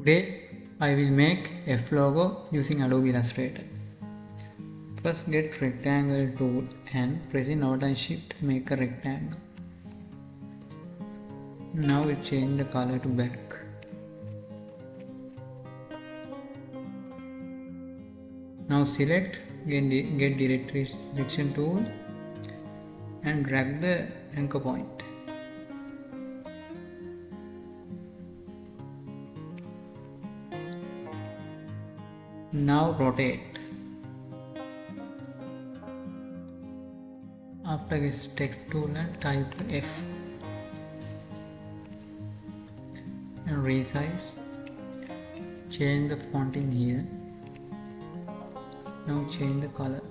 Today I will make F logo using Adobe Illustrator. First get rectangle tool and pressing Alt and Shift to make a rectangle. Now we change the color to black. Now select get directory selection tool and drag the anchor point. Now rotate. After this text tool and type F and resize. Change the font in here. Now change the color.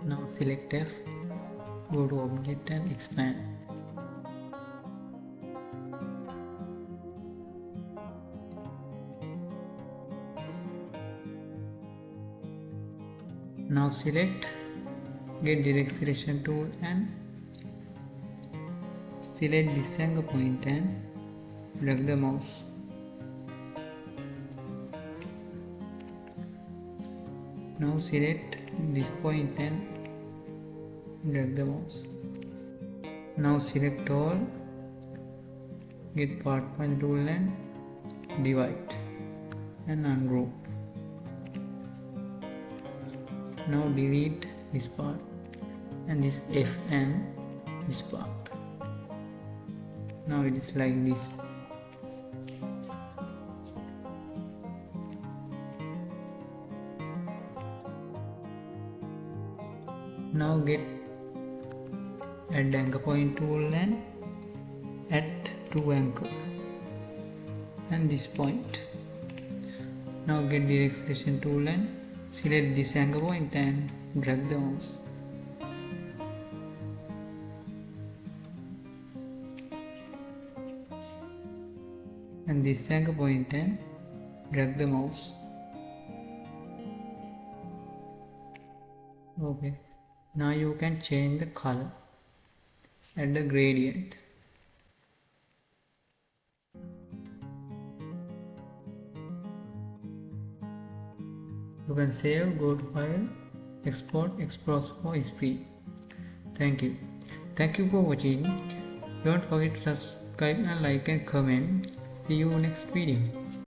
Now select F, go to object and expand. Now select get direct selection tool and select this anchor point and drag the mouse. Now select this point and drag the mouse. Now select all, get parth point tool and divide and ungroup. Now delete this part and this F and this part. Now it is like this. Now get add anchor point tool and add two anchor and this point. Now get direct selection tool and select this anchor point and drag the mouse. And this anchor point and drag the mouse. Okay. Now you can change the color. Add a gradient. You can save, go to file, export for history. Thank you. Thank you for watching. Don't forget to subscribe and like and comment. See you next video.